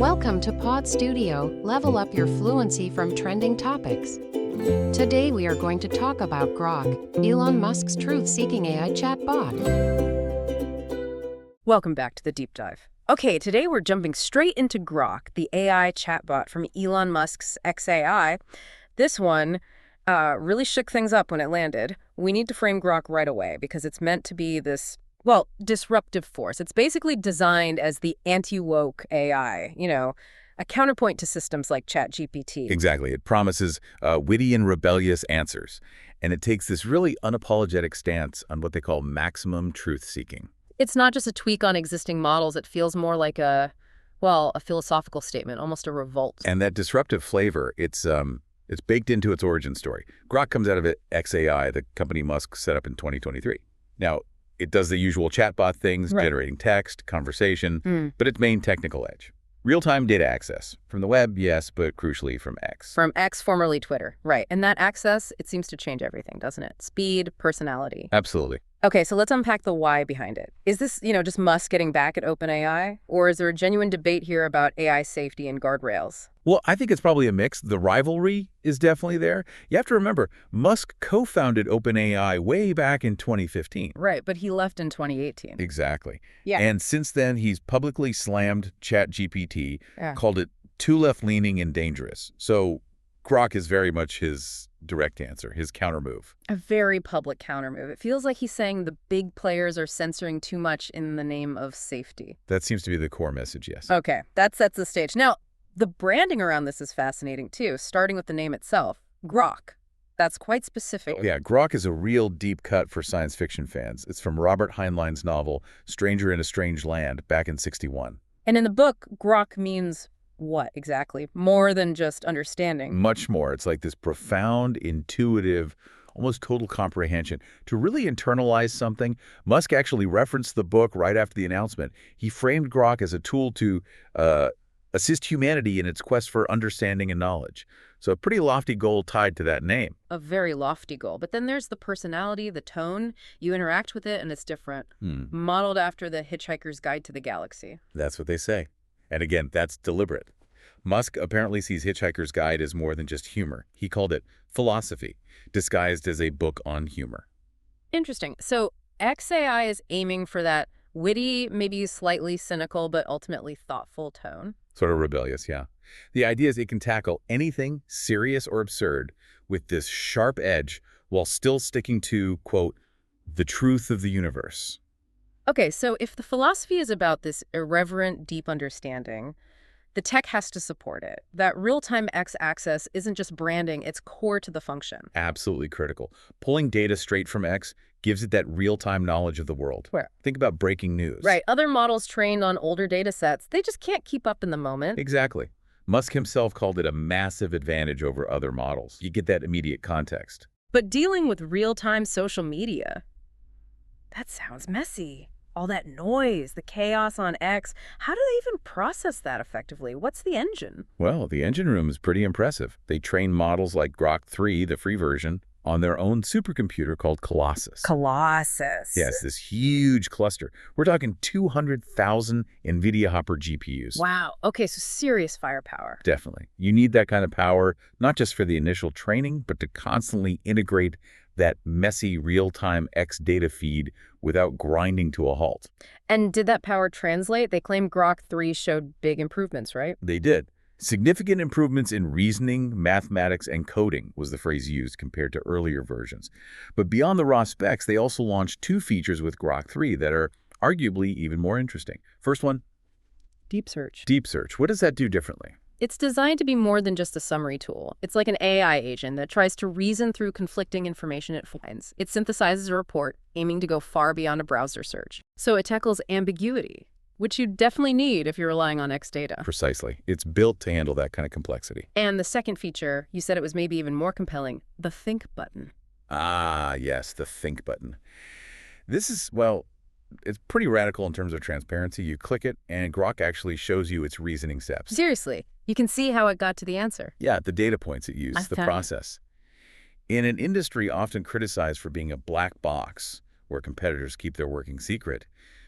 Welcome to Pod Studio, level up your fluency from trending topics. Today we are going to talk about Grok, Elon Musk's truth-seeking AI chatbot. Welcome back to the deep dive. Okay, today we're jumping straight into Grok, the AI chatbot from Elon Musk's XAI. This one really shook things up when it landed. We need to frame Grok right away because it's meant to be this, well, disruptive force. It's basically designed as the anti-woke AI, a counterpoint to systems like ChatGPT. Exactly. It promises witty and rebellious answers. And it takes this really unapologetic stance on what they call maximum truth-seeking. It's not just a tweak on existing models. It feels more like a philosophical statement, almost a revolt. And that disruptive flavor, it's baked into its origin story. Grok comes out of XAI, the company Musk set up in 2023. Now, it does the usual chatbot things, Right. generating text, conversation, but its main technical edge. Real-time data access. From the web, yes, but crucially from X. From X, formerly Twitter. Right. And that access, it seems to change everything, doesn't it? Speed, personality. Absolutely. Okay, so let's unpack the why behind it. Is this, just Musk getting back at OpenAI? Or is there a genuine debate here about AI safety and guardrails? Well, I think it's probably a mix. The rivalry is definitely there. You have to remember, Musk co-founded OpenAI way back in 2015. Right, but he left in 2018. Exactly. Yeah. And since then, he's publicly slammed ChatGPT, Yeah. called it too left-leaning and dangerous. So Grok is very much his direct answer, his countermove. A very public countermove. It feels like he's saying the big players are censoring too much in the name of safety. That seems to be the core message, yes. Okay, that sets the stage. Now, the branding around this is fascinating, too, starting with the name itself, Grok. That's quite specific. Yeah, Grok is a real deep cut for science fiction fans. It's from Robert Heinlein's novel, Stranger in a Strange Land, back in '61. And in the book, Grok means what exactly? More than just understanding. Much more. It's like this profound, intuitive, almost total comprehension. To really internalize something, Musk actually referenced the book right after the announcement. He framed Grok as a tool to assist humanity in its quest for understanding and knowledge. So a pretty lofty goal tied to that name. A very lofty goal. But then there's the personality, the tone. You interact with it, and it's different. Modeled after the Hitchhiker's Guide to the Galaxy. That's what they say. And again, that's deliberate. Musk apparently sees Hitchhiker's Guide as more than just humor. He called it philosophy, disguised as a book on humor. Interesting. So XAI is aiming for that witty, maybe slightly cynical, but ultimately thoughtful tone. Sort of rebellious, yeah. The idea is it can tackle anything serious or absurd with this sharp edge while still sticking to, quote, the truth of the universe. Okay, so if the philosophy is about this irreverent, deep understanding, the tech has to support it. That real-time X access isn't just branding, it's core to the function. Absolutely critical. Pulling data straight from X gives it that real-time knowledge of the world. Where? Think about breaking news. Right, other models trained on older data sets, they just can't keep up in the moment. Exactly. Musk himself called it a massive advantage over other models. You get that immediate context. But dealing with real-time social media, that sounds messy. All that noise, the chaos on X, how do they even process that effectively? What's the engine? Well, the engine room is pretty impressive. They train models like Grok 3, the free version, on their own supercomputer called Colossus. Colossus. Yes, this huge cluster. We're talking 200,000 NVIDIA Hopper GPUs. Wow. Okay, so serious firepower. Definitely. You need that kind of power, not just for the initial training, but to constantly integrate that messy real-time X data feed without grinding to a halt. And did that power translate? They claim Grok 3 showed big improvements, right? They did. Significant improvements in reasoning, mathematics, and coding was the phrase used compared to earlier versions. But beyond the raw specs, they also launched two features with Grok 3 that are arguably even more interesting. First one, Deep search. deep search. What does that do differently? It's designed to be more than just a summary tool. It's like an AI agent that tries to reason through conflicting information it finds. It synthesizes a report, aiming to go far beyond a browser search. So it tackles ambiguity, which you definitely need if you're relying on X data. Precisely. It's built to handle that kind of complexity. And the second feature, you said it was maybe even more compelling, the think button. Ah, yes, the think button. This is, well, it's pretty radical in terms of transparency. You click it, and Grok actually shows you its reasoning steps. Seriously, you can see how it got to the answer. Yeah, the data points it used, the process. In an industry often criticized for being a black box, where competitors keep their working secret,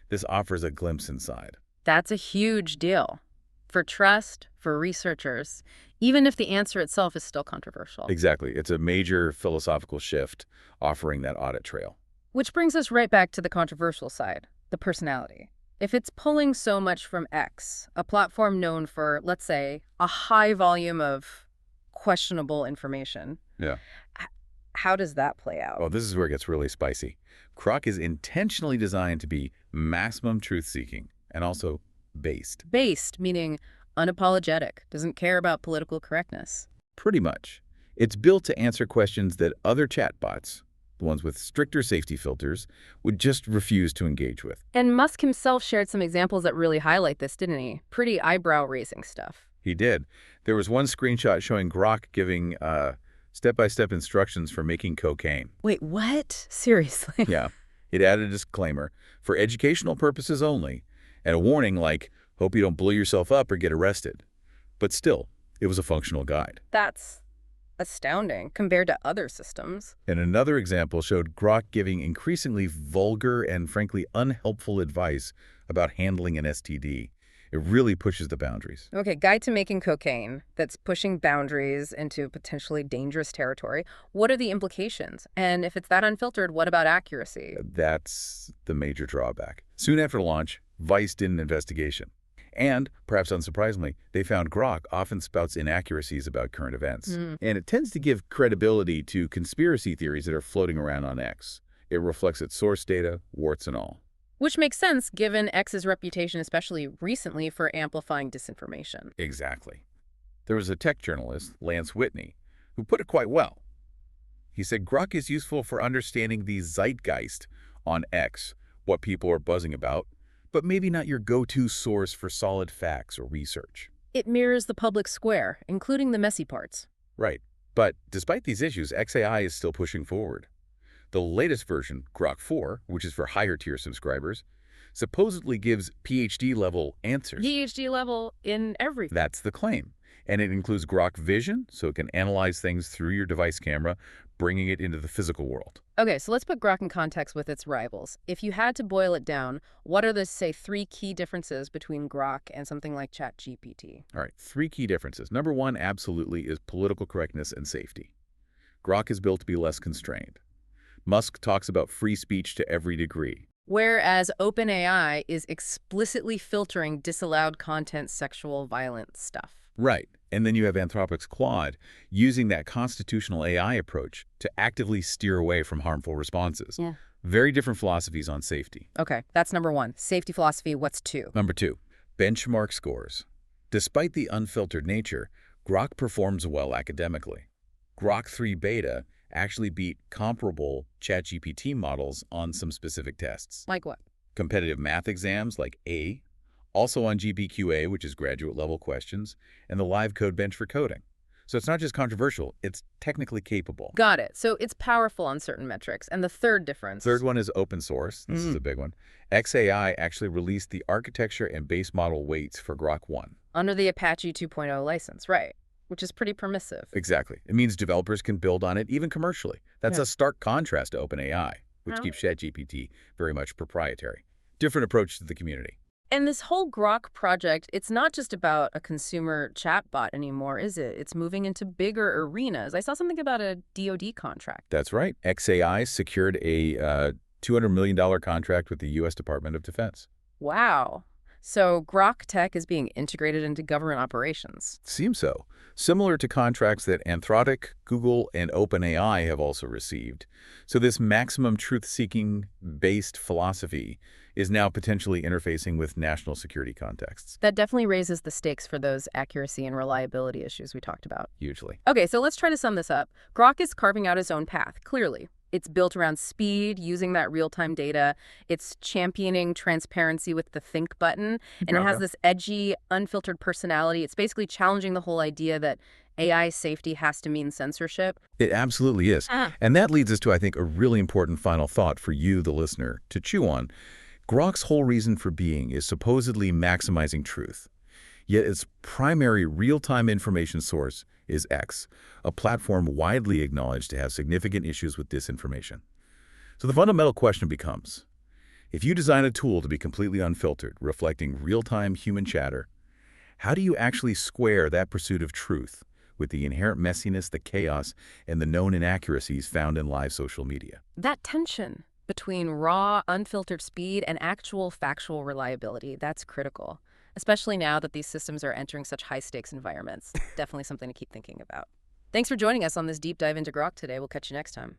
this offers a glimpse inside. That's a huge deal. for trust, for researchers, even if the answer itself is still controversial. Exactly. It's a major philosophical shift offering that audit trail. Which brings us right back to the controversial side, the personality. If it's pulling so much from X, a platform known for, let's say, a high volume of questionable information, Yeah. how does that play out? Well, this is where it gets really spicy. Grok is intentionally designed to be maximum truth-seeking and also based. Based, meaning unapologetic, doesn't care about political correctness. Pretty much. It's built to answer questions that other chatbots, the ones with stricter safety filters, would just refuse to engage with. And Musk himself shared some examples that really highlight this, didn't he? Pretty eyebrow-raising stuff. He did. There was one screenshot showing Grok giving step-by-step instructions for making cocaine. Wait, what? Seriously? Yeah. It added a disclaimer, for educational purposes only, and a warning like, hope you don't blow yourself up or get arrested. But still, it was a functional guide. That's astounding compared to other systems. And another example showed Grok giving increasingly vulgar and frankly unhelpful advice about handling an STD. It really pushes the boundaries. Okay, guide to making cocaine that's pushing boundaries into potentially dangerous territory. What are the implications? And if it's that unfiltered, what about accuracy? That's the major drawback. Soon after launch, Vice did an investigation. And, perhaps unsurprisingly, they found Grok often spouts inaccuracies about current events. And it tends to give credibility to conspiracy theories that are floating around on X. It reflects its source data, warts and all. Which makes sense given X's reputation, especially recently, for amplifying disinformation. Exactly. There was a tech journalist, Lance Whitney, who put it quite well. He said Grok is useful for understanding the zeitgeist on X, what people are buzzing about, but maybe not your go-to source for solid facts or research. It mirrors the public square, including the messy parts. Right. But despite these issues, XAI is still pushing forward. The latest version, Grok 4, which is for higher-tier subscribers, supposedly gives PhD-level answers. PhD level in everything. That's the claim. And it includes Grok Vision, so it can analyze things through your device camera, bringing it into the physical world. Okay, so let's put Grok in context with its rivals. If you had to boil it down, what are the, say, 3 key differences between Grok and something like ChatGPT? All right, 3 key differences. Number 1, absolutely, is political correctness and safety. Grok is built to be less constrained. Musk talks about free speech to every degree. Whereas OpenAI is explicitly filtering disallowed content, sexual violence stuff. Right. And then you have Anthropic's Claude using that constitutional AI approach to actively steer away from harmful responses. Yeah. Very different philosophies on safety. Okay, that's number 1. Safety philosophy, what's 2? Number 2, benchmark scores. Despite the unfiltered nature, Grok performs well academically. Grok 3 beta actually beat comparable ChatGPT models on some specific tests. Like what? Competitive math exams like A, also on GPQA, which is graduate-level questions, and the live code bench for coding. So it's not just controversial, it's technically capable. Got it. So it's powerful on certain metrics. And the third difference? Third one is open source. This is a big one. XAI actually released the architecture and base model weights for Grok 1. Under the Apache 2.0 license, right? Which is pretty permissive. Exactly. It means developers can build on it even commercially. That's Yeah. a stark contrast to OpenAI, which keeps ChatGPT very much proprietary. Different approach to the community. And this whole Grok project, it's not just about a consumer chatbot anymore, is it? It's moving into bigger arenas. I saw something about a DoD contract. That's right. XAI secured a $200 million contract with the U.S. Department of Defense. Wow. So Grok tech is being integrated into government operations. Seems so. Similar to contracts that Anthropic, Google, and OpenAI have also received. So this maximum truth-seeking based philosophy is now potentially interfacing with national security contexts. That definitely raises the stakes for those accuracy and reliability issues we talked about. Hugely. Okay, so let's try to sum this up. Grok is carving out its own path, clearly. It's built around speed, using that real-time data. It's championing transparency with the think button. And it has this edgy, unfiltered personality. It's basically challenging the whole idea that AI safety has to mean censorship. It absolutely is. And that leads us to, I think, a really important final thought for you, the listener, to chew on. Grok's whole reason for being is supposedly maximizing truth. Yet its primary real-time information source is X, a platform widely acknowledged to have significant issues with disinformation. So the fundamental question becomes, if you design a tool to be completely unfiltered, reflecting real-time human chatter, How do you actually square that pursuit of truth with the inherent messiness, the chaos, and the known inaccuracies found in live social media? That tension between raw, unfiltered speed and actual factual reliability, that's critical, especially now that these systems are entering such high-stakes environments. Definitely something to keep thinking about. Thanks for joining us on this deep dive into Grok today. We'll catch you next time.